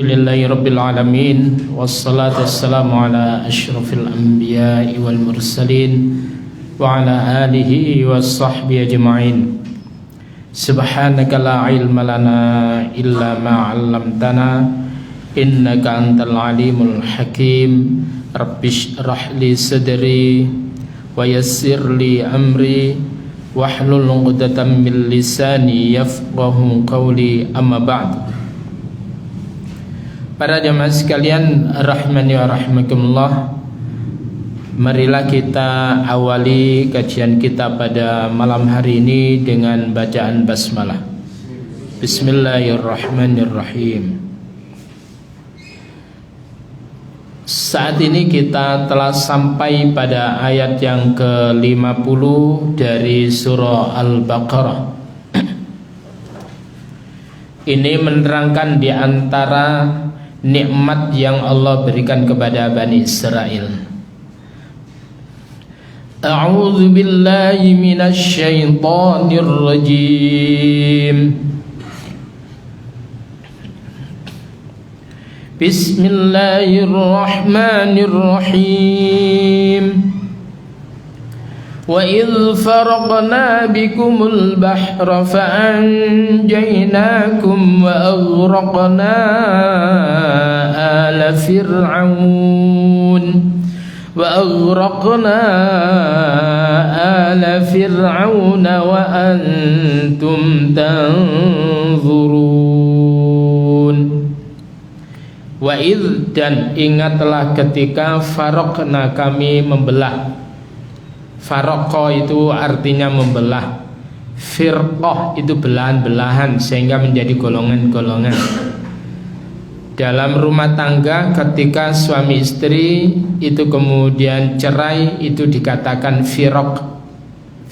Lillahi Rabbil Alamin. Wassalatu wassalamu ala ashrafil anbiya'i wal mursalin wa ala alihi wa sahbihi ajma'in. Subhanaka la ilma lana illa ma 'allamtana innaka antal alimul hakim. Rabbish shrah li sadri wa yassir li amri wahlul 'uqdatam min lisani yafqahu qawli. Amma ba'd. Para jamaah sekalian rahimani wa rahimakumullah, marilah kita awali kajian kita pada malam hari ini dengan bacaan basmalah. Bismillahirrahmanirrahim. Saat ini kita telah sampai pada ayat yang ke-50 dari surah Al-Baqarah. Ini menerangkan di antara nikmat yang Allah berikan kepada Bani Israel. A'udzu billahi minasy syaithanir rajim. Bismillahirrahmanirrahim. وَإِذْ فَرَقْنَا بِكُمُ الْبَحْرَ فَأَنْجَيْنَاكُمْ وَأَغْرَقْنَا آلَ فِرْعَوْنَ وَأَنْتُمْ تَنْظُرُونَ. وَإِذْ, dan ingatlah ketika faraqna, kami membelah. Faraqah itu artinya membelah. Firqah itu belahan-belahan sehingga menjadi golongan-golongan. Dalam rumah tangga ketika suami istri itu kemudian cerai, itu dikatakan firaq.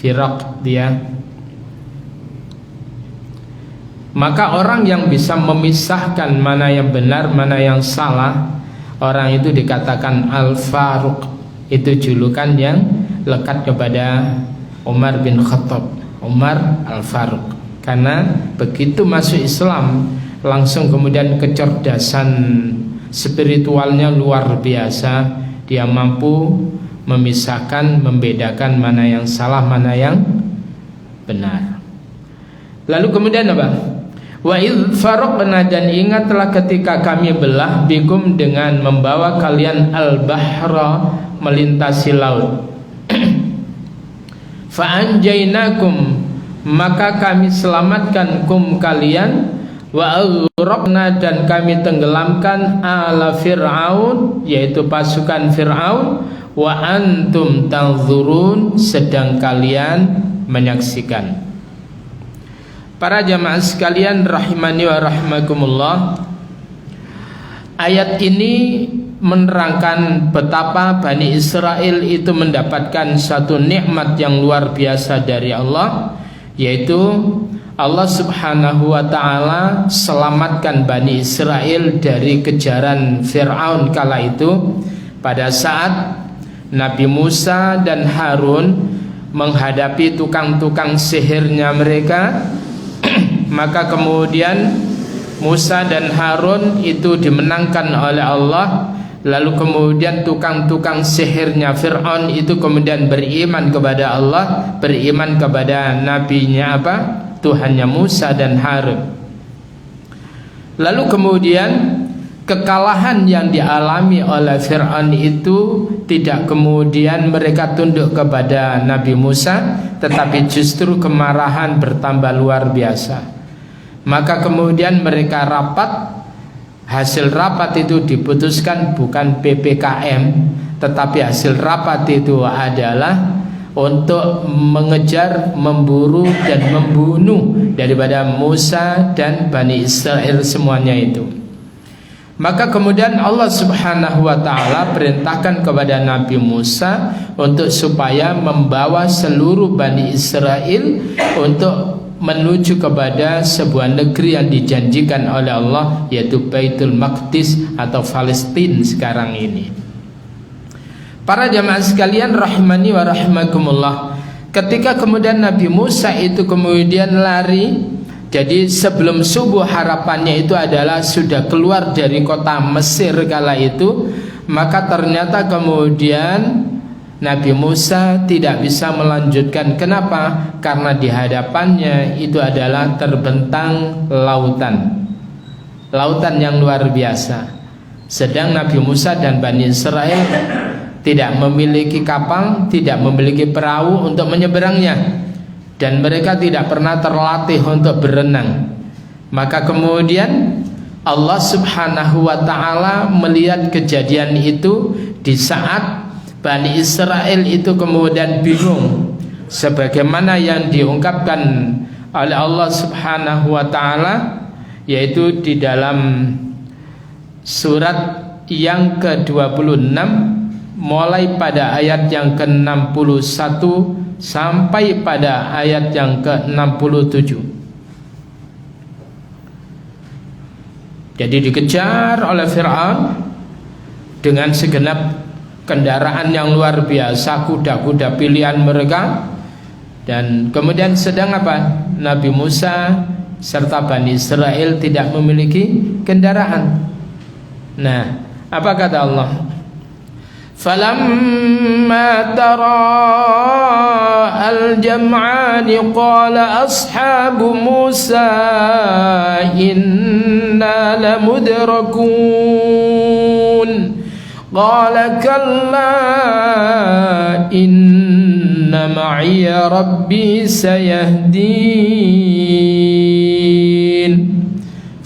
Firaq dia. Maka orang yang bisa memisahkan mana yang benar, mana yang salah, orang itu dikatakan al-faruq. Itu julukan yang lekat kepada Umar bin Khattab, Umar Al-Faruq. Karena begitu masuk Islam langsung kemudian kecerdasan spiritualnya luar biasa. Dia mampu memisahkan, membedakan mana yang salah, mana yang benar. Lalu kemudian apa? Wa idz faraqna, dan ingatlah ketika kami belah bikum, dengan membawa kalian al-bahra, melintasi laut. Fa'anjainakum, maka kami selamatkan kum kalian, wa aghraqna, dan kami tenggelamkan ala Fir'aun, yaitu pasukan Fir'aun, wa antum tanzurun, sedang kalian menyaksikan. Para jamaah sekalian rahimani wa rahimakumullah, ayat ini menerangkan betapa Bani Israel itu mendapatkan satu nikmat yang luar biasa dari Allah, yaitu Allah Subhanahu wa ta'ala selamatkan Bani Israel dari kejaran Fir'aun kala itu. Pada saat Nabi Musa dan Harun menghadapi tukang-tukang sihirnya mereka, maka kemudian Musa dan Harun itu dimenangkan oleh Allah. Lalu kemudian tukang-tukang sihirnya Fir'aun itu kemudian beriman kepada Allah, beriman kepada nabinya apa? Tuhannya Musa dan Harun. Lalu kemudian kekalahan yang dialami oleh Fir'aun itu tidak kemudian mereka tunduk kepada Nabi Musa, tetapi justru kemarahan bertambah luar biasa. Maka kemudian mereka rapat. Hasil rapat itu diputuskan bukan PPKM, tetapi hasil rapat itu adalah untuk mengejar, memburu, dan membunuh daripada Musa dan Bani Israel semuanya itu. Maka kemudian Allah Subhanahu wa ta'ala perintahkan kepada Nabi Musa untuk supaya membawa seluruh Bani Israel untuk menuju kepada sebuah negeri yang dijanjikan oleh Allah, yaitu Baitul Maqdis atau Palestina sekarang ini. Para jamaah sekalian rahimani wa rahimakumullah, ketika kemudian Nabi Musa itu kemudian lari Jadi sebelum subuh harapannya itu adalah sudah keluar dari kota Mesir kala itu. Maka ternyata kemudian Nabi Musa tidak bisa melanjutkan. Kenapa? Karena di hadapannya itu adalah terbentang lautan. Lautan yang luar biasa. Sedang Nabi Musa dan Bani Israel tidak memiliki kapal, tidak memiliki perahu untuk menyeberangnya. Dan mereka tidak pernah terlatih untuk berenang. Maka kemudian Allah subhanahu wa ta'ala melihat kejadian itu di saat Bani Israel itu kemudian bingung, sebagaimana yang diungkapkan oleh Allah subhanahu wa ta'ala, yaitu di dalam surat yang ke-26 mulai pada ayat yang ke-61 sampai pada ayat yang ke-67. Jadi dikejar oleh Fir'aun dengan segenap kendaraan yang luar biasa, kuda-kuda pilihan mereka. Dan kemudian sedang apa? Nabi Musa serta Bani Israel tidak memiliki kendaraan. Nah, apa kata Allah? فَلَمَّا تَرَاءَى الْجَمْعَانِ قَالَ أَصْحَابُ مُوسَى إِنَّا لَمُدْرَكُونَ قَالَ كَلَّا إِنَّ مَعِيَ رَبِّي سَيَهْدِينِ.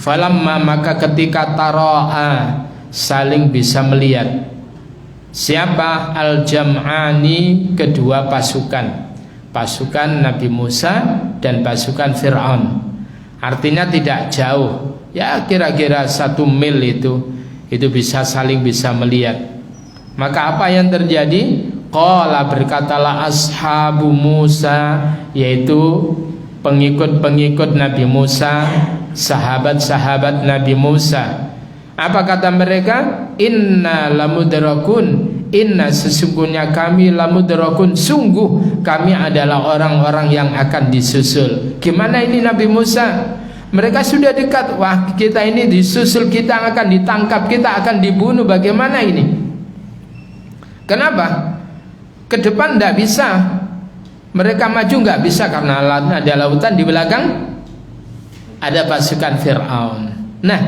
Falamma, maka ketika tara'a, saling bisa melihat. Siapa? Al-Jam'ani, kedua pasukan, pasukan Nabi Musa dan pasukan Fir'aun. Artinya tidak jauh, ya kira-kira 1 mil itu bisa saling bisa melihat. Maka apa yang terjadi? Qala, berkatalah ashabu Musa, yaitu pengikut-pengikut Nabi Musa, sahabat-sahabat Nabi Musa. Apa kata mereka? Inna lamudrakun, inna, sesungguhnya kami, lamudrakun, sungguh kami adalah orang-orang yang akan disusul. Gimana ini Nabi Musa? Mereka sudah dekat. Wah, kita ini disusul, kita akan ditangkap, kita akan dibunuh. Bagaimana ini? Kenapa? Ke depan tidak bisa. Mereka maju nggak bisa karena ada lautan di belakang, ada pasukan Fir'aun. Nah,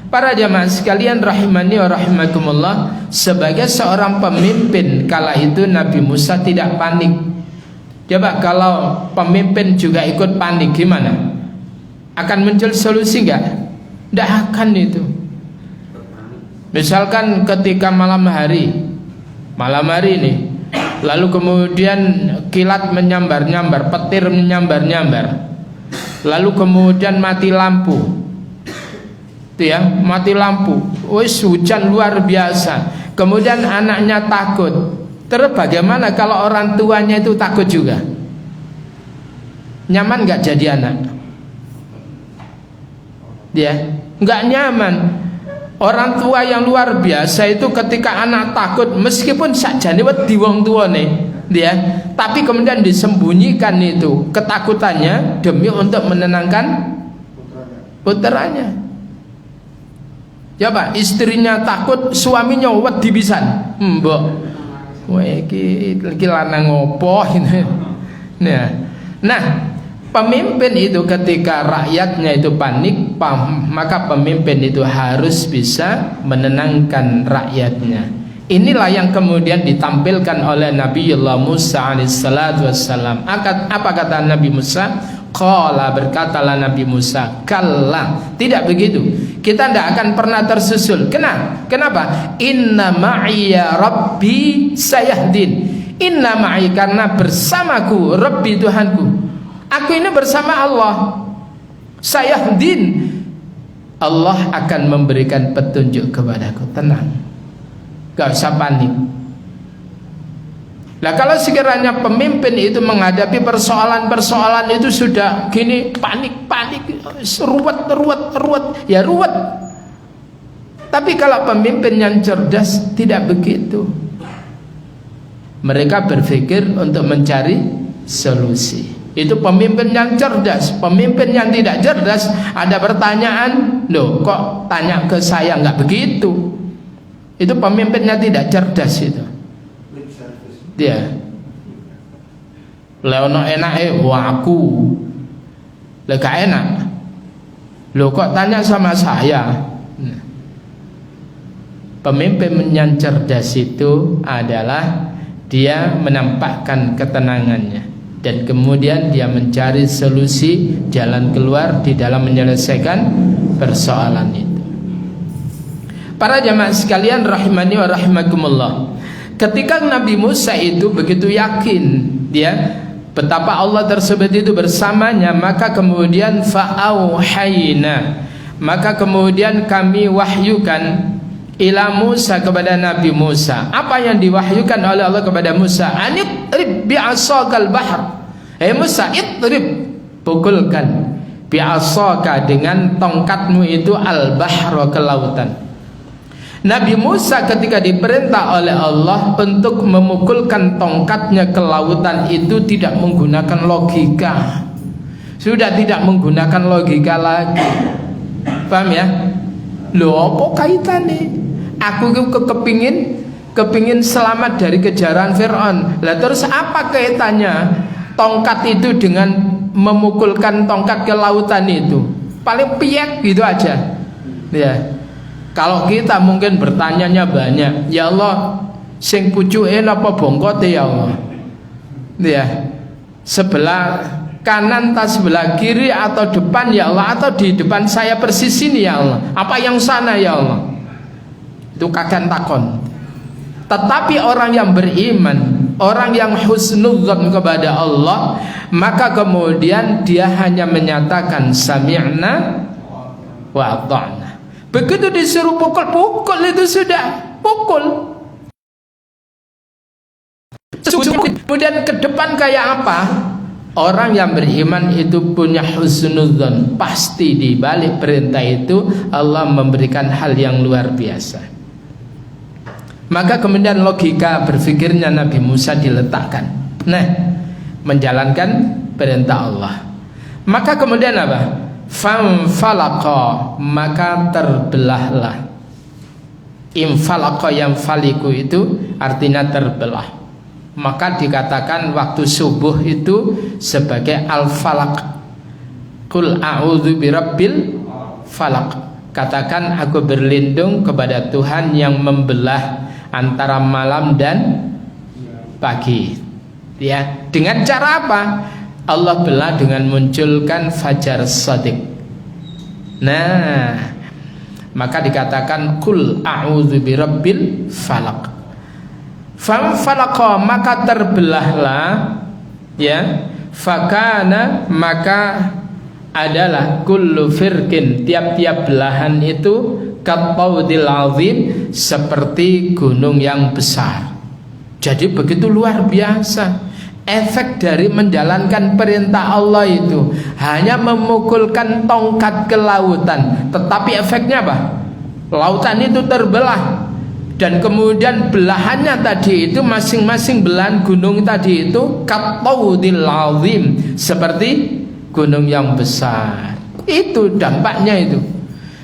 para jamaah sekalian rahimani wa rahimakumullah, sebagai seorang pemimpin kala itu Nabi Musa tidak panik. Coba kalau pemimpin juga ikut panik gimana? Akan muncul solusi enggak? Tidak akan itu. Misalkan ketika malam hari ini, lalu kemudian kilat menyambar-nyambar, petir menyambar-nyambar, lalu kemudian mati lampu. Ya, mati lampu, wis hujan luar biasa, kemudian anaknya takut. Terus bagaimana kalau orang tuanya itu takut juga? Nyaman nggak jadi anak? Ya, nggak nyaman. Orang tua yang luar biasa itu ketika anak takut, meskipun sakjane wedi wong tuane, ya, tapi kemudian disembunyikan itu ketakutannya demi untuk menenangkan putranya. Coba istrinya takut, suaminya wedi pisan. Mbok, kowe iki lanang ngopo ini. Nah, pemimpin itu ketika rakyatnya itu panik, maka pemimpin itu harus bisa menenangkan rakyatnya. Inilah yang kemudian ditampilkan oleh Nabiullah Musa alaihissalatu wassalam. Apa kata Nabi Musa? Qala, berkatalah Nabi Musa, kalla, tidak begitu, kita tidak akan pernah tersusul. Kenapa? Inna ma'iya Rabbi sayahdin. Inna ma'i, karena bersamaku Rabbi, Tuhanku, aku ini bersama Allah. Sayahdin, Allah akan memberikan petunjuk kepadaku. Tenang, gak usah panik. Nah, kalau sekiranya pemimpin itu menghadapi persoalan-persoalan itu sudah gini, panik, ruwet, ya ruwet. Tapi kalau pemimpin yang cerdas tidak begitu. Mereka berpikir untuk mencari solusi. Itu pemimpin yang cerdas. Pemimpin yang tidak cerdas, ada pertanyaan, loh kok tanya ke saya, nggak begitu. Itu pemimpinnya tidak cerdas itu. Dia leono enak aku lega enak. Loh kok tanya sama saya. Pemimpin yang cerdas itu adalah dia menampakkan ketenangannya dan kemudian dia mencari solusi jalan keluar di dalam menyelesaikan persoalan itu. Para jamaah sekalian rahimani wa rahimakumullah, ketika Nabi Musa itu begitu yakin dia betapa Allah tersebut itu bersamanya, maka kemudian fa'auhayna, maka kemudian kami wahyukan ila Musa, kepada Nabi Musa. Apa yang diwahyukan oleh Allah kepada Musa? Aniqrib bi'asakal bahr. Musa, itrib, pukulkan bi'asaka, dengan tongkatmu itu al-bahra, ke lautan. Nabi Musa ketika diperintah oleh Allah untuk memukulkan tongkatnya ke lautan itu tidak menggunakan logika. Sudah tidak menggunakan logika lagi. Paham ya? Loh apa kaitannya? Aku kepingin selamat dari kejaran Fir'aun. Lah terus apa kaitannya tongkat itu dengan memukulkan tongkat ke lautan itu? Paling piek gitu aja. Ya. Kalau kita mungkin bertanyanya banyak, ya Allah, sing pucuke apa bongkote ya Allah? Ya. Sebelah kanan tas sebelah kiri atau depan ya Allah, atau di depan saya persis ini ya Allah, apa yang sana ya Allah? Itu kakek takon. Tetapi orang yang beriman, orang yang husnudzon kepada Allah, maka kemudian dia hanya menyatakan sami'na wa ata'na. Begitu disuruh pukul itu sudah pukul. Kemudian ke depan kayak apa? Orang yang beriman itu punya husnudzon, pasti di balik perintah itu Allah memberikan hal yang luar biasa. Maka kemudian logika berpikirnya Nabi Musa diletakkan, menjalankan perintah Allah. Maka kemudian apa? Famfalaqa, maka terbelahlah. Infalaqa yang faliku itu artinya terbelah. Maka dikatakan waktu subuh itu sebagai al-falaq. Qul a'udzu birabbil falaq. Katakan aku berlindung kepada Tuhan yang membelah antara malam dan pagi. Ya, dengan cara apa? Allah belah dengan munculkan fajar shadiq. Nah, maka dikatakan qul a'udzu birabbil falaq. Famfalaqa, maka terbelahlah, ya, fakana, maka adalah kullu firqin, tiap-tiap belahan itu kattaudil azim, seperti gunung yang besar. Jadi begitu luar biasa efek dari menjalankan perintah Allah itu. Hanya memukulkan tongkat ke lautan, tetapi efeknya apa? Lautan itu terbelah. Dan kemudian belahannya tadi itu, masing-masing belahan gunung tadi itu kattaudil azim, seperti gunung yang besar. Itu dampaknya itu.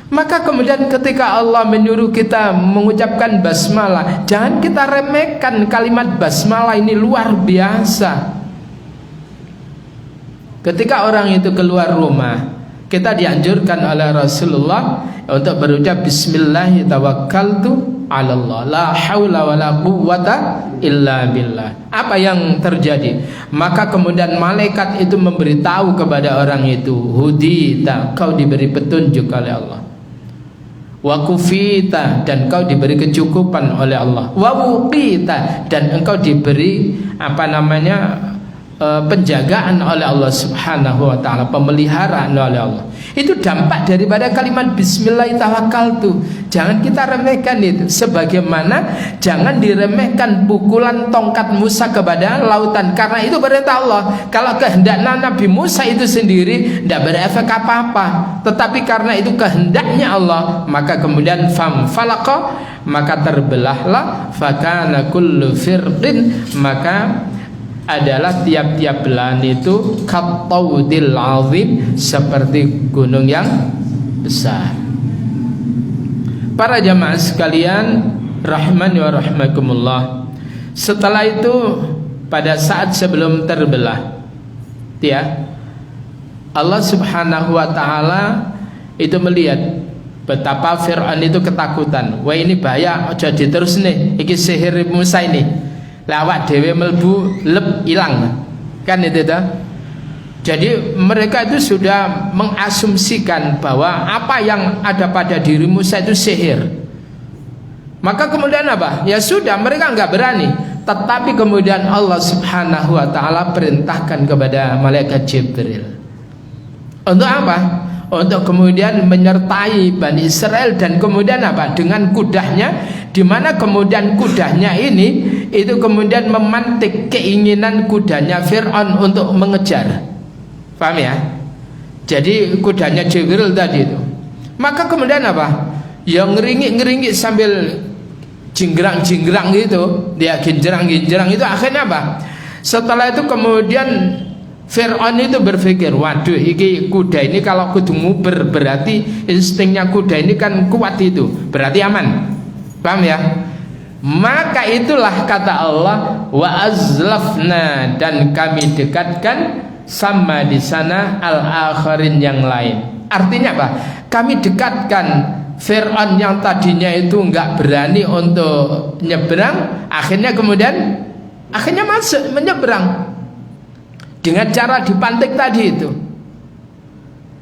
Maka kemudian ketika Allah menyuruh kita mengucapkan basmalah, jangan kita remehkan kalimat basmalah ini, luar biasa. Ketika orang itu keluar rumah, kita dianjurkan oleh Rasulullah untuk berucap bismillah tawakkaltu 'alallah la haula wala quwwata illa billah. Apa yang terjadi? Maka kemudian malaikat itu memberitahu kepada orang itu, hudita, kau diberi petunjuk oleh Allah. Wa kufita, dan kau diberi kecukupan oleh Allah. Wa wuqita, dan engkau diberi penjagaan oleh Allah Subhanahu wa taala, pemeliharaan oleh Allah. Itu dampak daripada kalimat bismillah tawakkaltu. Jangan kita remehkan itu. Sebagaimana jangan diremehkan pukulan tongkat Musa kepada lautan, karena itu perintah Allah. Kalau kehendaknya Nabi Musa itu sendiri tidak berefek apa-apa, tetapi karena itu kehendaknya Allah, maka kemudian famfalaqa, maka terbelahlah, fakana kullu firqin, maka adalah tiap-tiap belahan itu kattaudil azim, seperti gunung yang besar. Para jamaah sekalian rahimani wa rahimakumullah, setelah itu pada saat sebelum terbelah, ya, Allah Subhanahu wa taala itu melihat betapa Fir'aun itu ketakutan. Wah, ini bahaya, jadi terus nih, iki sihir Musa ini. Lawak dewe melbu lep hilang. Kan itu dah. Jadi mereka itu sudah mengasumsikan bahwa apa yang ada pada diri Musa itu sihir. Maka kemudian apa? Ya sudah, mereka enggak berani. Tetapi kemudian Allah Subhanahu wa taala perintahkan kepada malaikat Jibril. Untuk apa? Untuk kemudian menyertai Bani Israel, dan kemudian apa? Dengan kudanya, di mana kemudian kudanya ini itu kemudian memantik keinginan kudanya Fir'aun untuk mengejar. Paham ya? Jadi kudanya Jibril tadi itu. Maka kemudian apa? Yang ngeringik sambil jinggrang gitu, dia ginjerang itu akhirnya apa? Setelah itu kemudian Fir'aun itu berpikir, waduh, iki kuda ini kalau kudu nguber, berarti instingnya kuda ini kan kuat, itu berarti aman. Paham ya? Maka itulah kata Allah, wa azlafna, dan kami dekatkan sama di sana al-akharin, yang lain. Artinya apa? Kami dekatkan Fir'aun yang tadinya itu enggak berani untuk nyeberang, akhirnya masuk menyeberang dengan cara dipantik tadi itu.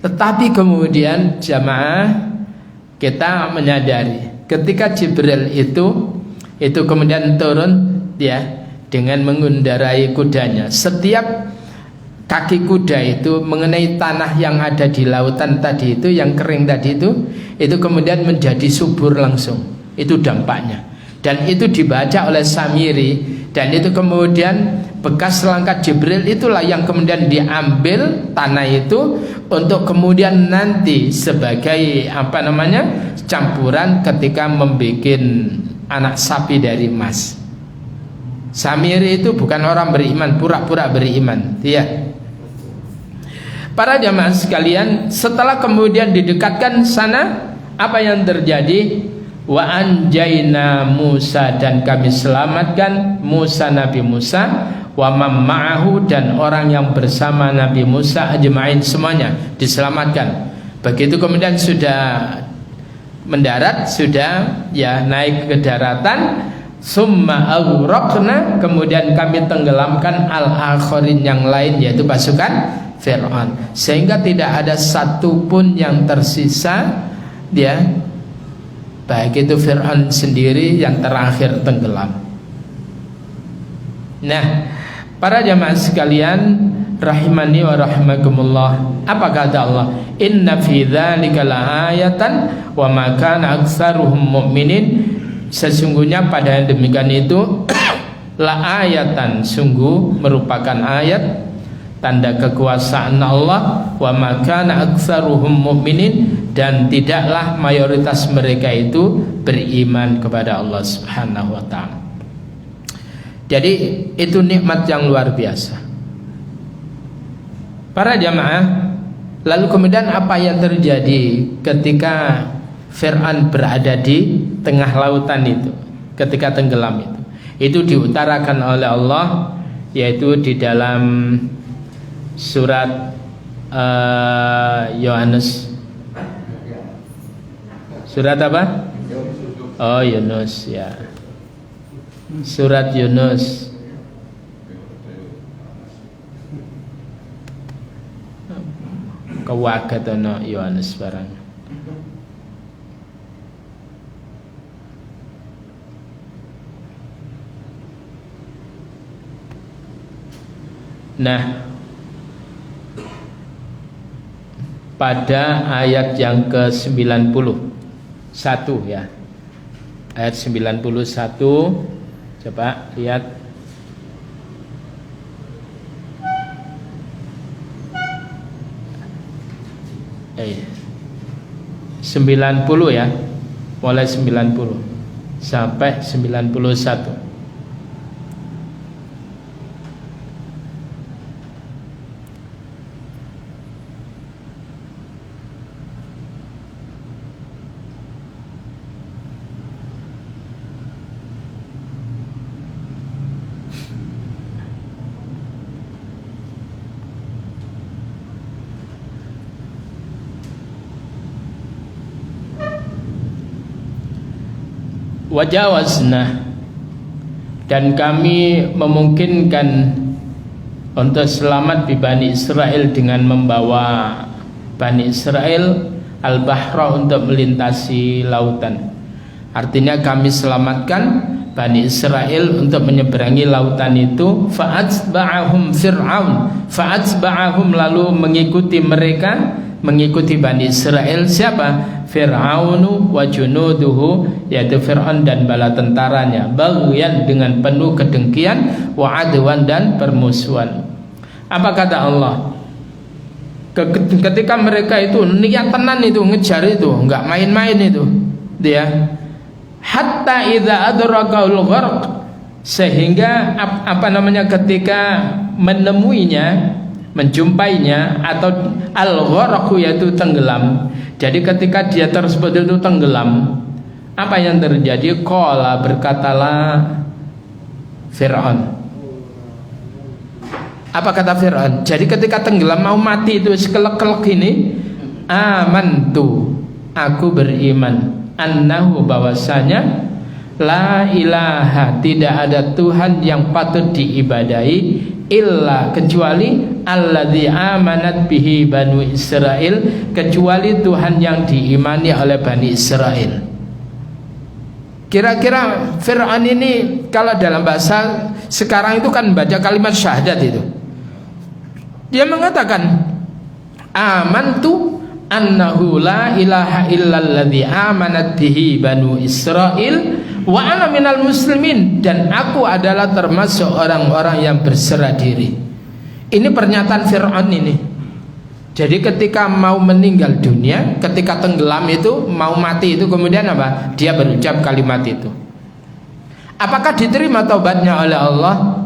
Tetapi kemudian jamaah kita menyadari ketika Jibril itu kemudian turun, ya, dengan mengendarai kudanya. Setiap kaki kuda itu mengenai tanah yang ada di lautan tadi itu, yang kering tadi itu kemudian menjadi subur langsung. Itu dampaknya. Dan itu dibaca oleh Samiri, dan itu kemudian bekas langkah Jibril itulah yang kemudian diambil tanah itu untuk kemudian nanti sebagai campuran ketika membuat anak sapi dari emas. Samiri itu bukan orang beriman, pura-pura beriman, ya. Para jamaah sekalian, setelah kemudian didekatkan sana, apa yang terjadi? Wa anjayna Musa, dan kami selamatkan Musa, Nabi Musa, wa ma'ahu, dan orang yang bersama Nabi Musa ajma'in, semuanya diselamatkan. Begitu kemudian sudah mendarat, sudah ya naik ke daratan, summa aghraqna, kemudian kami tenggelamkan al-akharin, yang lain, yaitu pasukan Fir'aun, sehingga tidak ada satupun yang tersisa, ya, baik itu Fir'aun sendiri yang terakhir tenggelam. Nah, para jamaah sekalian rahimani wa rahimakumullah, apa kata Allah? Inna fi dzalika laayatan wa ma kana aktsaruhum mu'minin. Sesungguhnya pada yang demikian itu laayatan, sungguh merupakan ayat, tanda kekuasaan Allah, wa ma kana aktsaruhum mu'minin, dan tidaklah mayoritas mereka itu beriman kepada Allah Subhanahu wa taala. Jadi itu nikmat yang luar biasa. Para jamaah, lalu kemudian apa yang terjadi ketika Fir'aun berada di tengah lautan itu, ketika tenggelam itu? Itu diutarakan oleh Allah, yaitu di dalam surat Yohanes. Surat apa? Oh, Yunus, ya. Surat Yunus. Kawagatono Yohanes barang. Nah, pada ayat yang ke-91, ya. Ayat 91, coba lihat. Eh, 90 ya. Mulai 90 sampai 91. wajawazna, dan kami memungkinkan untuk selamat di Bani Israel dengan membawa Bani Israel al-bahra untuk melintasi lautan. Artinya kami selamatkan Bani Israel untuk menyeberangi lautan itu. Fa'atba'ahum Fir'aun, fa'atba'ahum, lalu mengikuti mereka, mengikuti Bani Israel siapa? Fir'aunu wa junuduhu, yaitu Fir'aun dan bala tentaranya, baghyan, dengan penuh kedengkian, wa adwan, dan permusuhan. Apa kata Allah? Ketika mereka itu niat tenan itu ngejar itu, enggak main-main itu, dia hatta idza adrakahul gharq, sehingga ketika menemuinya, menjumpainya, atau al-gharq yaitu tenggelam. Jadi ketika dia tersebut itu tenggelam, apa yang terjadi? Qala, berkatalah Fir'aun. Apa kata Fir'aun? Jadi ketika tenggelam mau mati itu sekelek-kelek ini, amantu, aku beriman, annahu, bahwasanya la ilaha, tidak ada Tuhan yang patut diibadahi illa, kecuali alladzi amanat bihi banu Israel, kecuali Tuhan yang diimani oleh Bani Israel. Kira-kira Fir'aun ini kalau dalam bahasa sekarang itu kan baca kalimat syahadat itu, dia mengatakan amantu annahu la ilaha illalladzi amanat bihi banu Israel wa ana minal muslimin, dan aku adalah termasuk orang-orang yang berserah diri. Ini pernyataan Fir'aun ini. Jadi ketika mau meninggal dunia, ketika tenggelam itu, mau mati itu, kemudian apa? Dia berucap kalimat itu. Apakah diterima taubatnya oleh Allah?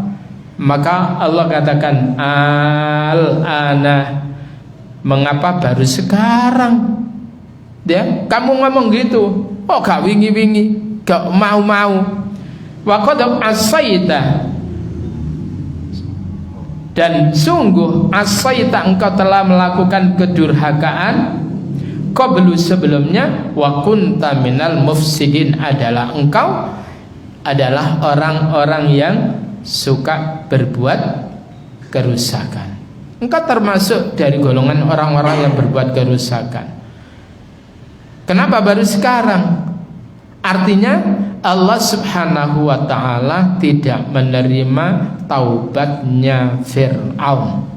Maka Allah katakan, al-ana, mengapa baru sekarang? Ya, kamu ngomong gitu. Oh, gak wingi-wingi, gak mau-mau. Wa qad asaita, dan sungguh asaita, engkau telah melakukan kedurhakaan qablu, sebelumnya, wa kunta minal mufsidin, adalah engkau adalah orang-orang yang suka berbuat kerusakan. Engkau termasuk dari golongan orang-orang yang berbuat kerusakan. Kenapa baru sekarang? Artinya Allah subhanahu wa ta'ala tidak menerima taubatnya Fir'aun,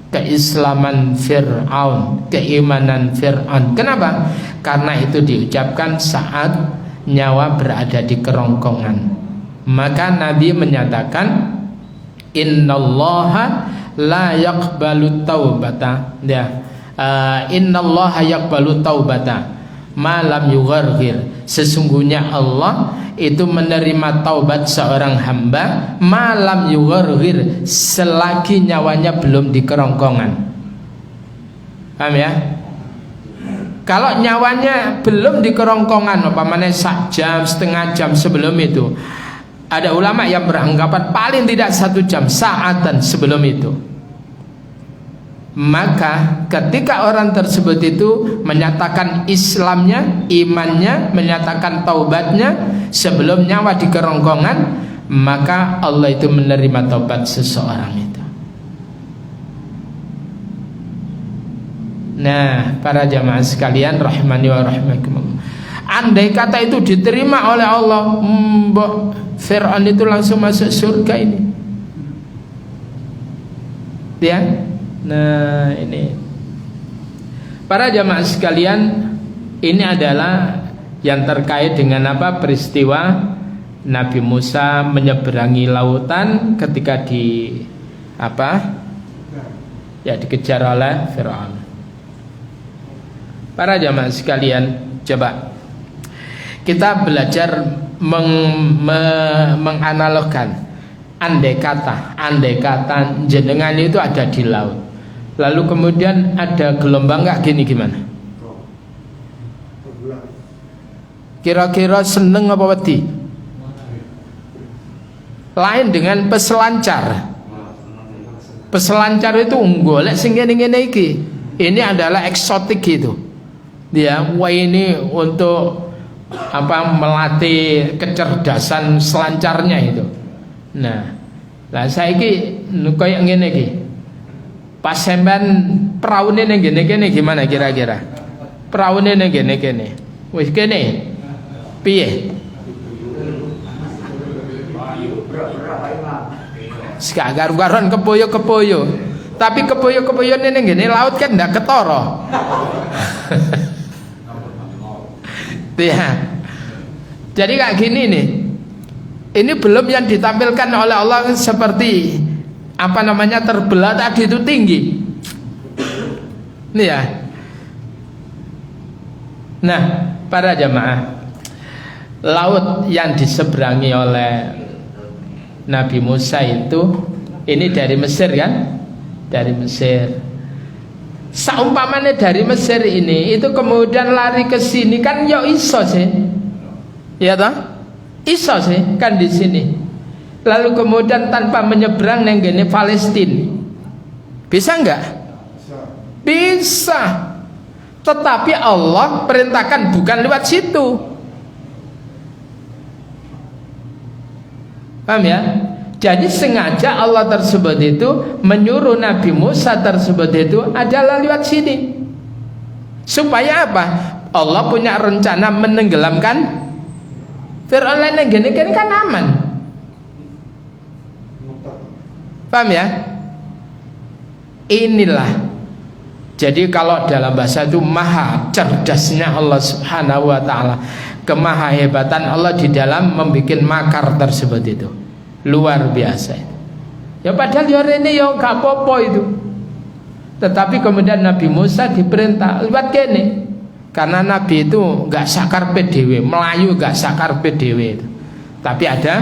keislaman Fir'aun, keimanan Fir'aun. Kenapa? Karena itu diucapkan saat nyawa berada di kerongkongan. Maka Nabi menyatakan, innallaha la yaqbalu taubata, ya, innallaha yaqbalu taubata ma lam yugharghir, sesungguhnya Allah itu menerima taubat seorang hamba malam yugharghir, selagi nyawanya belum di kerongkongan. Paham ya? Kalau nyawanya belum di kerongkongan, umpamanya sak jam, setengah jam sebelum itu, ada ulama yang beranggapan paling tidak 1 jam, saatan sebelum itu, maka ketika orang tersebut itu menyatakan Islamnya, imannya, menyatakan taubatnya sebelum nyawa di kerongkongan, maka Allah itu menerima taubat seseorang itu. Nah, para jamaah sekalian rahimani wa rahimakumullah, andai kata itu diterima oleh Allah, Fir'aun itu langsung masuk surga ini, ya. Nah, ini para jamaah sekalian, ini adalah yang terkait dengan apa? Peristiwa Nabi Musa menyeberangi lautan ketika dikejar oleh Fir'aun. Para jamaah sekalian, coba kita belajar menganalogkan. Andai kata jenengan itu ada di laut, lalu kemudian ada gelombang nggak gini, gimana? Kira-kira seneng apa wedi? Lain dengan peselancar. Peselancar itu golek sing ngene-ngene iki. Ini adalah eksotik gitu. Dia, wah ini untuk melatih kecerdasan selancarnya itu. Nah, lah saiki koyo ngene iki. Pas sampean praune ning kene gimana kira-kira? Praune ning kene. Wis kene. Piye? Sak garu-garuan kepoyo-kepoyo. Tapi kepoyo-kepoyone ning ngene laut kan ndak ketara. Ya. Jadi kayak gini nih. Ini belum yang ditampilkan oleh Allah seperti terbelah tadi itu tinggi. Nih ya. Nah, para jamaah, laut yang diseberangi oleh Nabi Musa itu ini dari Mesir kan? Dari Mesir. Saumpamanya dari Mesir ini itu kemudian lari ke sini kan ya iso sih. Ya toh? Iso sih kan di sini. Lalu kemudian tanpa menyeberang neng gene Palestina. Bisa enggak? Bisa. Tetapi Allah perintahkan bukan lewat situ. Paham ya? Jadi sengaja Allah tersebut itu menyuruh Nabi Musa tersebut itu adalah lewat sini. Supaya apa? Allah punya rencana menenggelamkan Fir'aun yang gini kan aman. Paham ya? Inilah. Jadi kalau dalam bahasa itu maha cerdasnya Allah Subhanahu wa ta'ala, kemahahebatan Allah di dalam membuat makar tersebut itu luar biasa. Ya padahal ya ini ya gak apa-apa itu. Tetapi kemudian Nabi Musa diperintah lewat kene. Karena Nabi itu gak sakar PDW, Melayu gak sakar PDW itu. Tapi ada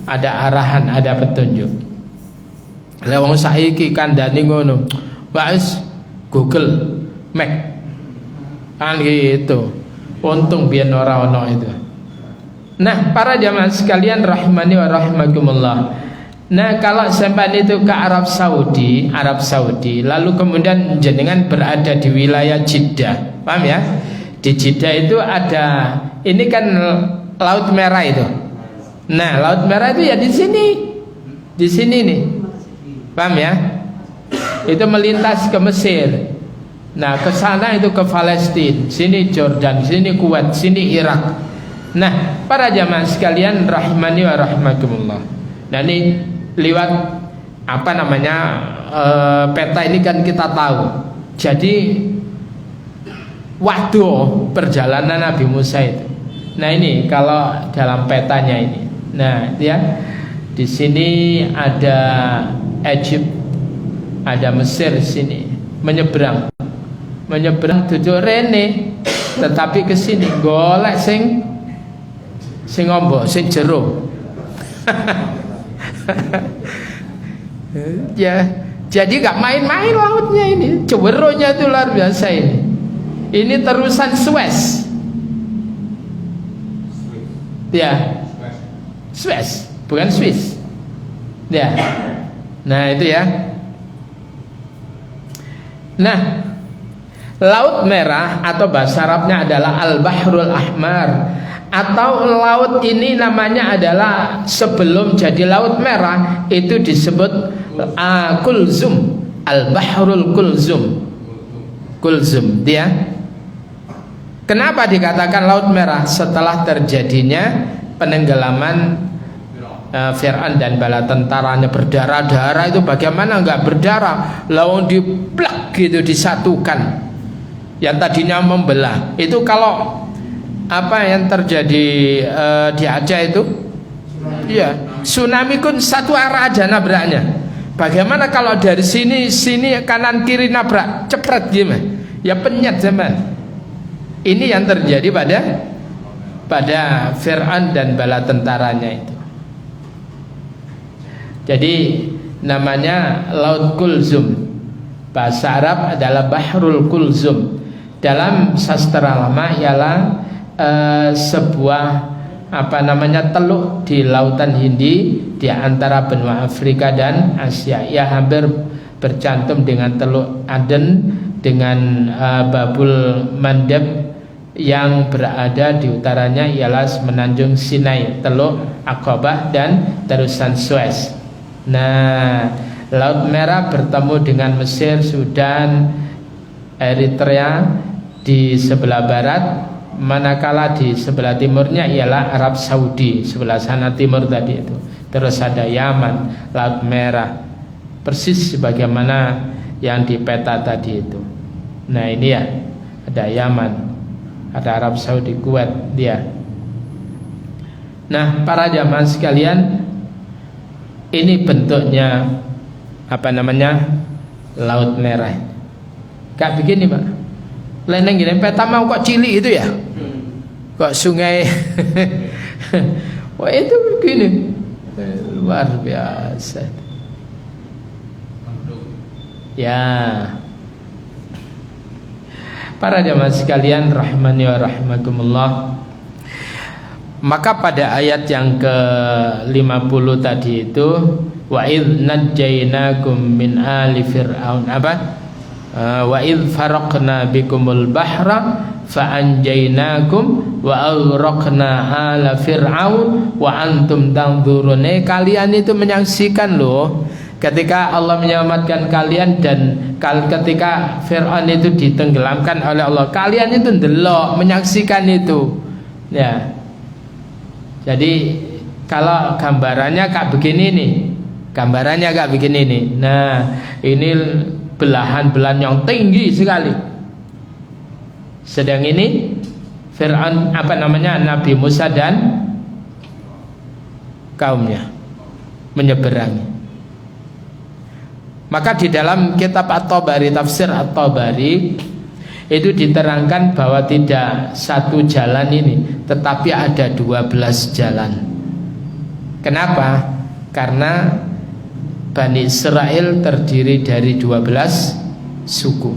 arahan, ada petunjuk. Lewong saiki kandhane ngono. Wis Google Map kan gitu. Untung biyen ora ono itu. Nah, para jamaah sekalian rahimani wa rahimakumullah. Nah, kalau sampai itu ke Arab Saudi, lalu kemudian jenengan berada di wilayah Jeddah, paham ya? Di Jeddah itu ada, ini kan Laut Merah itu. Nah, Laut Merah itu ya di sini nih, paham ya? Itu melintas ke Mesir. Nah, ke sana itu ke Palestina, sini Jordan, sini Kuwait, sini Irak. Nah, para jamaah sekalian rahimani wa rahimakumullah. Nah, ini lewat peta ini kan kita tahu. Jadi waktu perjalanan Nabi Musa itu. Nah, ini kalau dalam petanya ini. Nah, ya. Di sini ada Egypt, ada Mesir sini. Menyeberang duduk rene, tetapi ke sini golek sing ombo, sing jero. Ya, jadi gak main-main lautnya ini. Ceweronya itu luar biasa ini. Ini terusan Suez. Ya, Suez, bukan Swiss. Ya, nah itu ya. Nah, Laut Merah atau bahasa Arabnya adalah Al-Bahrul Ahmar, atau laut ini namanya adalah sebelum jadi Laut Merah itu disebut Kulzum, Al-Bahrul Kulzum dia. Kenapa dikatakan Laut Merah? Setelah terjadinya penenggelaman Fir'aun dan bala tentaranya berdarah-darah itu, bagaimana enggak berdarah? Lawan diplak gitu, disatukan. Yang tadinya membelah itu, kalau apa yang terjadi di Aceh itu, ya tsunami kun satu arah aja nabraknya. Bagaimana kalau dari sini kanan kiri nabrak, cepret gimana? Ya penyet zaman. Ini yang terjadi pada Fir'aun dan bala tentaranya itu. Jadi namanya Laut Kulzum. Bahasa Arab adalah Bahrul Kulzum. Dalam sastra lama ialah sebuah teluk di lautan Hindi di antara benua Afrika dan Asia. Ia hampir bercantum dengan Teluk Aden, dengan Babul Mandeb yang berada di utaranya ialah semenanjung Sinai, Teluk Aqabah dan terusan Suez. Nah, Laut Merah bertemu dengan Mesir, Sudan, Eritrea di sebelah barat, manakala di sebelah timurnya ialah Arab Saudi, sebelah sana timur tadi itu. Terus ada Yaman, Laut Merah, persis sebagaimana yang di peta tadi itu. Nah ini ya, ada Yaman, ada Arab Saudi, Kuwait dia. Nah para jamaah sekalian, ini bentuknya apa namanya, Laut Merah. Kayak begini Pak, leneng gini, peta mau kok cilik itu ya, kok sungai. Wah itu begini, luar biasa. Ya, para jamaah sekalian rahimani wa rahimakumullah. Maka pada ayat yang ke-50 tadi itu, wa idz najjaynakum min ali fir'aun, apa? Wa idz faraqna bikumul bahra fa anjaynakum wa aghraqna ala fir'aun wa antum tanzurun. Kalian itu menyaksikan loh ketika Allah menyelamatkan kalian dan ketika Fir'aun itu ditenggelamkan oleh Allah, kalian itu ndelok, menyaksikan itu. Ya. Jadi kalau gambarannya kayak begini nih, gambarannya kayak begini nih. Nah, ini belahan-belahan yang tinggi sekali. Sedang ini Fir'aun apa namanya, Nabi Musa dan kaumnya menyeberangi. Maka di dalam kitab At-Tabari, tafsir At-Tabari itu diterangkan bahwa tidak satu jalan ini, tetapi ada 12 jalan. Kenapa? Karena Bani Israel terdiri dari 12 suku.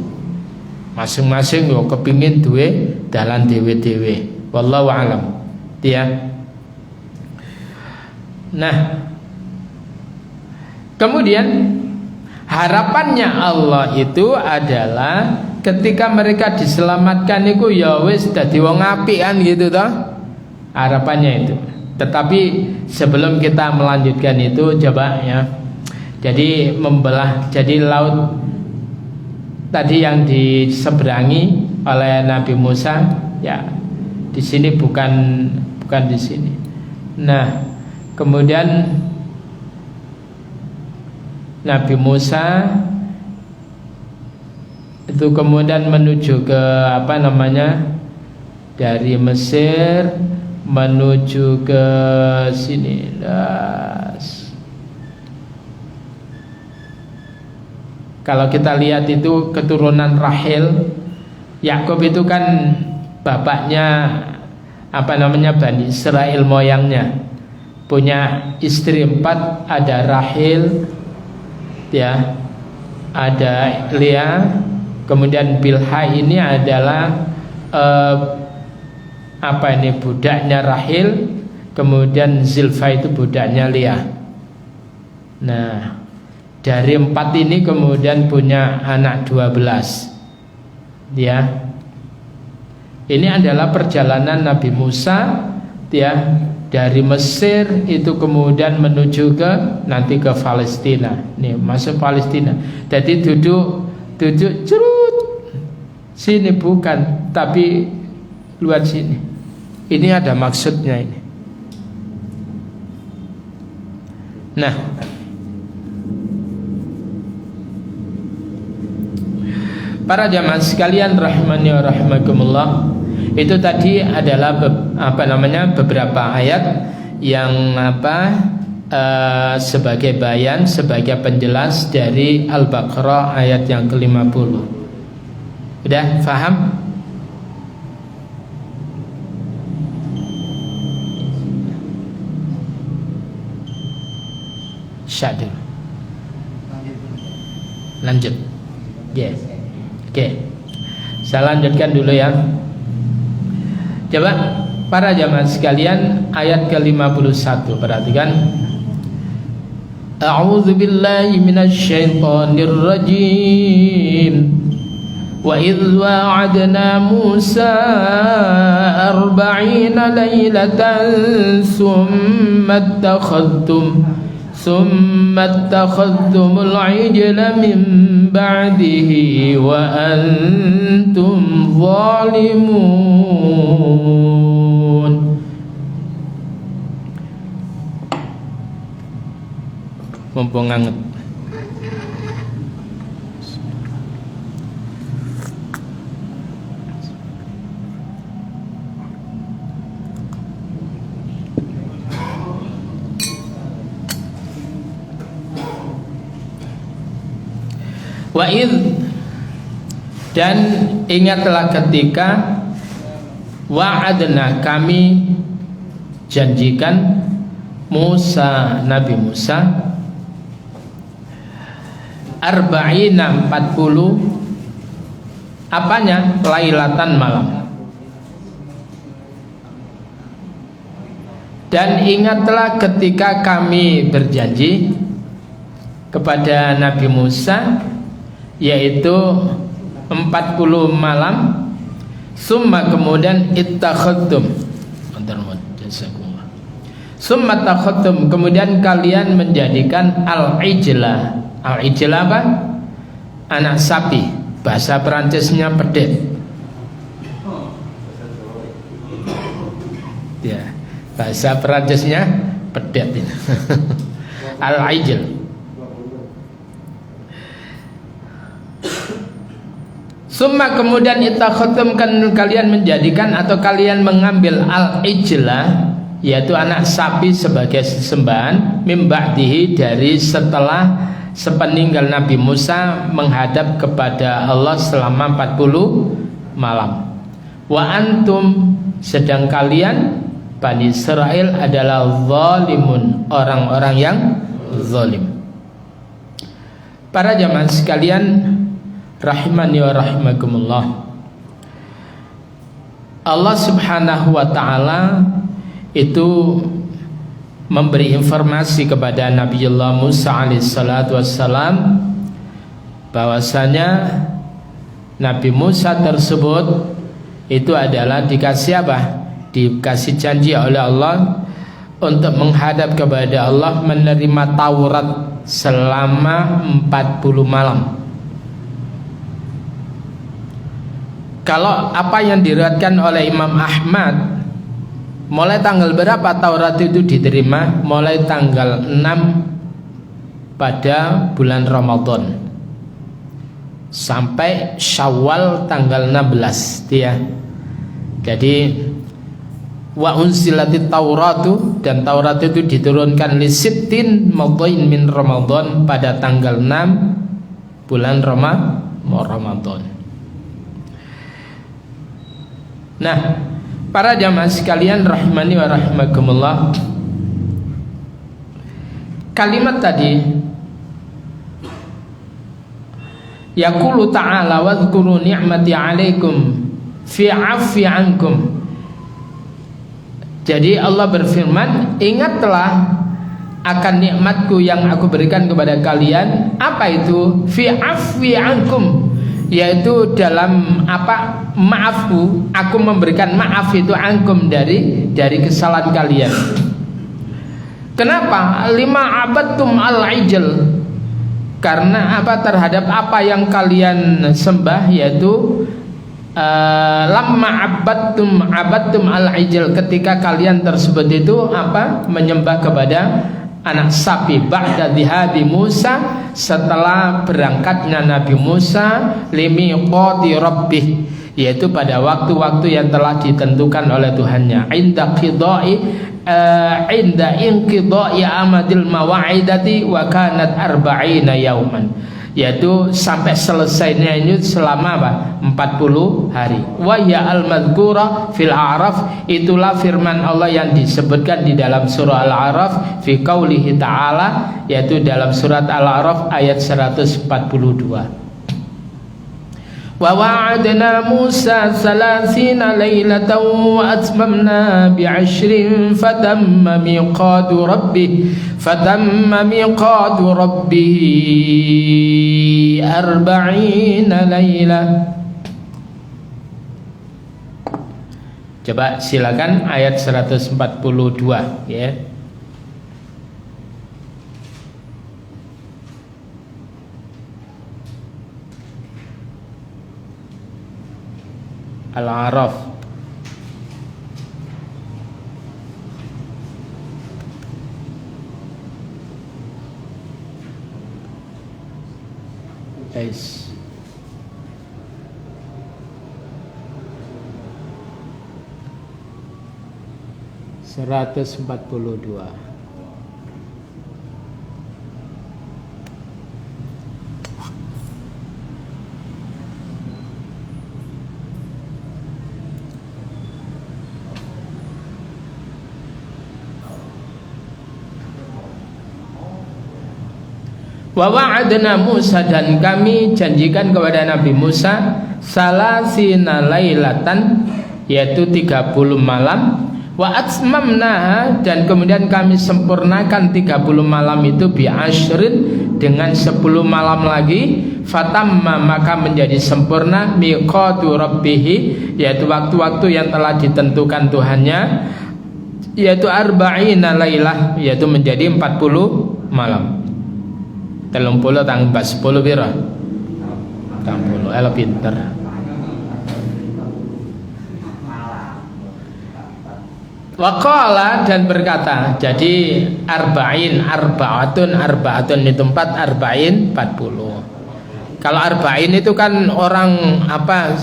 Masing-masing yo kepingin duwe dalan dewe-dewe. Wallahu alam. Ya. Nah, kemudian harapannya Allah itu adalah ketika mereka diselamatkan itu ya wis dadi wong apik kan gitu toh. Harapannya itu. Tetapi sebelum kita melanjutkan itu coba ya. Jadi membelah, jadi laut tadi yang diseberangi oleh Nabi Musa ya di sini bukan di sini. Nah, kemudian Nabi Musa itu kemudian menuju ke apa namanya, dari Mesir menuju ke sini. Kalau kita lihat itu keturunan Rahil, Yakub itu kan bapaknya apa namanya, Bani Israel moyangnya, punya istri 4, ada Rahil ya, ada Lea, kemudian Bilha ini adalah apa ini, budaknya Rahil, kemudian Zilfa itu budaknya Lea. Nah, dari 4 ini kemudian punya anak 12 ya. Ini adalah perjalanan Nabi Musa ya, dari Mesir itu kemudian menuju ke nanti ke Palestina. Nih masuk Palestina. Jadi duduk cerut sini bukan, tapi luar sini. Ini ada maksudnya ini. Nah, para jamaah sekalian rahimani wa rahimakumullah, itu tadi adalah apa namanya, beberapa ayat yang sebagai bayan, sebagai penjelas dari Al-Baqarah ayat yang ke-50. Udah paham? Syadil. Lanjut. Yes. Oke. Saya lanjutkan dulu ya. Coba para jamaah sekalian, ayat ke-51 perhatikan. A'udzu billahi minasy syaithanir rajim. وإذ وعدنا موسى 40 ليلة ثم اتخذتم العجل من بعده وأنتم ظالمون. Mumpung anget. Wa'id, dan ingatlah ketika wa'adna, kami janjikan Musa, Nabi Musa, 40 apanya? Lailatan, malam. Dan ingatlah ketika kami berjanji kepada Nabi Musa, yaitu 40 malam. Summa, kemudian ittakhadtum, summa takhadtum, kemudian kalian menjadikan al-ijla. Al-ijla apa? Anak sapi. Bahasa Perancisnya pedet. Ya, bahasa Perancisnya pedet. Al-ijl. Summa, kemudian ittakhadtum, kan kalian menjadikan atau kalian mengambil al-ijlah, yaitu anak sapi sebagai sesembahan, mim ba'dihi, dari setelah sepeninggal Nabi Musa menghadap kepada Allah selama 40 malam. Wa antum, sedang kalian Bani Israel adalah zalimun, orang-orang yang zalim. Para jamaah sekalian rahimani wa rahimakumullah, Allah Subhanahu wa ta'ala itu memberi informasi kepada Nabiullah Musa alaihissalatu wassalam bahwasanya Nabi Musa tersebut itu adalah dikasih apa? Dikasih janji oleh Allah untuk menghadap kepada Allah, menerima Taurat selama 40 malam. Kalau apa yang diriwayatkan oleh Imam Ahmad, mulai tanggal berapa Taurat itu diterima? Mulai tanggal 6 pada bulan Ramadan sampai Syawal tanggal 16 dia. Jadi wa unsilatit Tauratu, dan Taurat itu diturunkan li sittin madhain min Ramadan, pada tanggal 6 bulan Ramadan. Nah, para jamaah sekalian rahimani wa rahimakumullah, kalimat tadi yaqulu ta'ala wadhkuru ni'mati 'alaikum fi 'afwi 'ankum. Jadi Allah berfirman, ingatlah akan nikmatku yang aku berikan kepada kalian. Apa itu? Fi 'afwi 'ankum, yaitu dalam apa? Maafku, aku memberikan maaf itu angkum dari kesalahan kalian. Kenapa? Lima abadtum al-ijl, karena apa? Terhadap apa yang kalian sembah, yaitu lamma abadtum al-ijl, ketika kalian tersebut itu apa? Menyembah kepada anak sapi. Ba'da dhihabi Musa, setelah berangkatnya Nabi Musa, limiqati rabbih, yaitu pada waktu-waktu yang telah ditentukan oleh Tuhannya. Inda inqidai amadil mawa'idati wa kanat 40 yauman, yaitu sampai selesainya ini selama apa? 40 hari. Wa ya al-madhkura fil a'raf, itulah firman Allah yang disebutkan di dalam surah Al-A'raf fi qaulihi ta'ala, yaitu dalam surat Al-A'raf ayat 142. Wa wa'adna Musa 30 lailatan wa atmamna bi'ashrin fatamma miqatu rabbih 40 laila. Coba silakan ayat 142 ya. Al-A'raf. Guys. Seratus 142. Wa wa'adna Musa, dan kami janjikan kepada Nabi Musa salasina lailatan, yaitu 30 malam. Wa atmamnaha, dan kemudian kami sempurnakan 30 malam itu bi asyrin, dengan 10 malam lagi. Fatamma, maka menjadi sempurna miqatu rabbih, yaitu waktu-waktu yang telah ditentukan Tuhannya, yaitu arba'ina lailah, yaitu menjadi 40 malam. 30 tambah 10 pira? 60. Elo pinter. Waqala, dan berkata, jadi arba'atun itu 4, arba'in 40. Kalau arba'in itu kan orang apa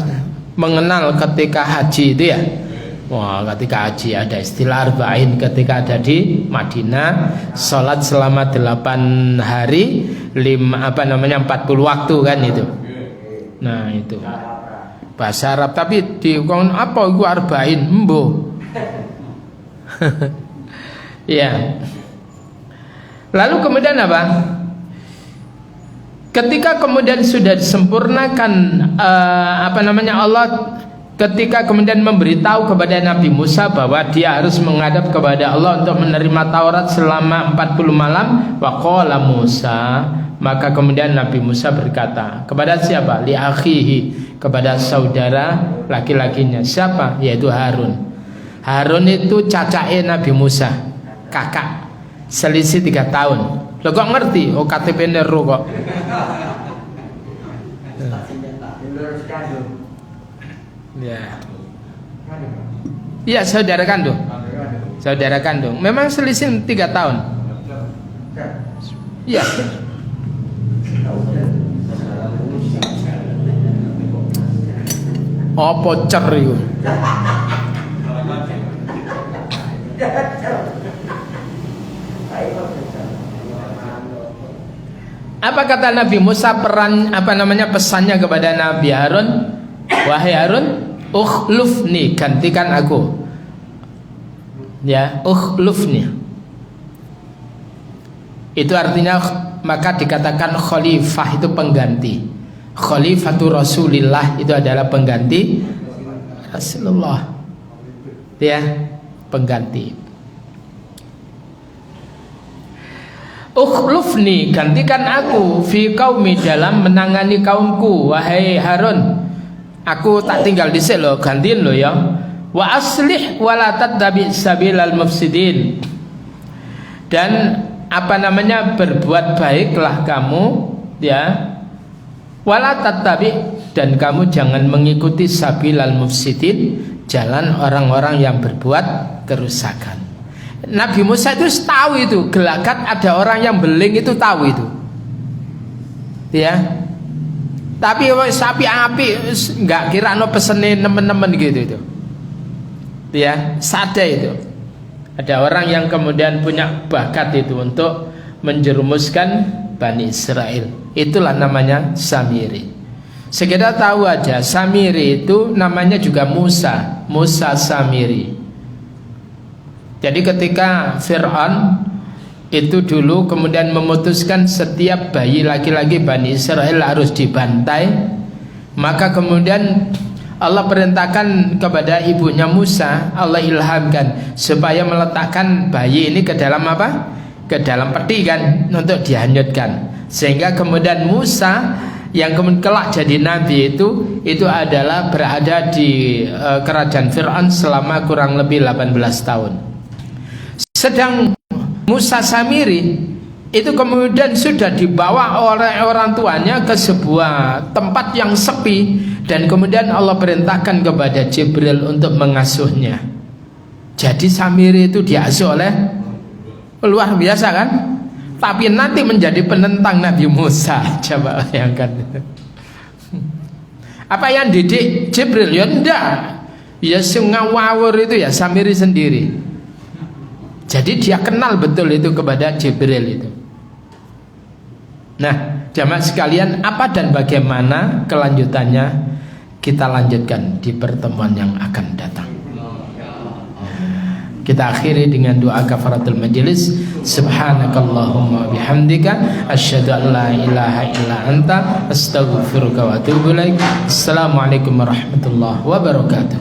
mengenal ketika haji itu ya. Wah, ketika haji ada istilah arba'in, ketika ada di Madinah sholat selama 8 hari 40 waktu kan itu. Nah itu bahasa Arab, tapi di apa itu arba'in embo. Ya. Lalu kemudian apa? Ketika kemudian sudah disempurnakan Allah, ketika kemudian memberitahu kepada Nabi Musa bahwa dia harus menghadap kepada Allah untuk menerima Taurat selama 40 malam, waqala Musa, maka kemudian Nabi Musa berkata kepada siapa? Li akhihi, kepada saudara laki-lakinya. Siapa? Yaitu Harun. Harun itu cacake Nabi Musa, kakak, selisih 3 tahun. Lo kok ngerti? Oh, KTP Nero kok. Ya. Iya, saudara kandung. Saudara kandung. Memang selisih 3 tahun. Iya. Apa cer iku? Apa kata Nabi Musa, pesannya kepada Nabi Harun? Wahai Harun, ukhlufni, gantikan aku. Ya, ukhlufni. Itu artinya, maka dikatakan khalifah itu pengganti. Khalifatu Rasulillah itu adalah pengganti Rasulullah. Ya, pengganti. Ukhlufni, gantikan aku, fi qaumi, dalam menangani kaumku. Wahai Harun, aku tak tinggal di sini loh, gantiin loh ya. Wa aslih wala tattabi sabilal mufsidin, dan berbuat baiklah kamu ya. Wala tattabi, dan kamu jangan mengikuti sabilal mufsidin, jalan orang-orang yang berbuat kerusakan. Nabi Musa itu tahu itu, gelagat ada orang yang beling itu tahu itu. Ya. Tapi sapi api enggak kira no pesenin teman-teman gitu itu. Ya, sada itu. Ada orang yang kemudian punya bakat itu untuk menjerumuskan Bani Israel. Itulah namanya Samiri. Sekedar tahu aja, Samiri itu namanya juga Musa, Musa Samiri. Jadi ketika Fir'aun itu dulu kemudian memutuskan setiap bayi laki-laki Bani Israel harus dibantai, maka kemudian Allah perintahkan kepada ibunya Musa, Allah ilhamkan supaya meletakkan bayi ini ke dalam apa? Ke dalam peti kan, untuk dihanyutkan. Sehingga kemudian Musa yang kemudian kelak jadi nabi itu adalah berada di kerajaan Fir'aun selama kurang lebih 18 tahun. Sedang Musa Samiri itu kemudian sudah dibawa oleh orang tuanya ke sebuah tempat yang sepi, dan kemudian Allah perintahkan kepada Jibril untuk mengasuhnya. Jadi Samiri itu diasuh oleh luar biasa kan? Tapi nanti menjadi penentang Nabi Musa. Coba bayangkan. Apa yang didik Jibril? Ya enggak. Ya ngawur itu ya Samiri sendiri. Jadi dia kenal betul itu kepada Jibril itu. Nah, jamaah sekalian, apa dan bagaimana kelanjutannya kita lanjutkan di pertemuan yang akan datang. Kita akhiri dengan doa kafaratul majlis. Subhanakallahumma bihamdika asyhadu an la ilaha illa anta astaghfiruka wa atubu ilaik. Assalamualaikum warahmatullahi wabarakatuh.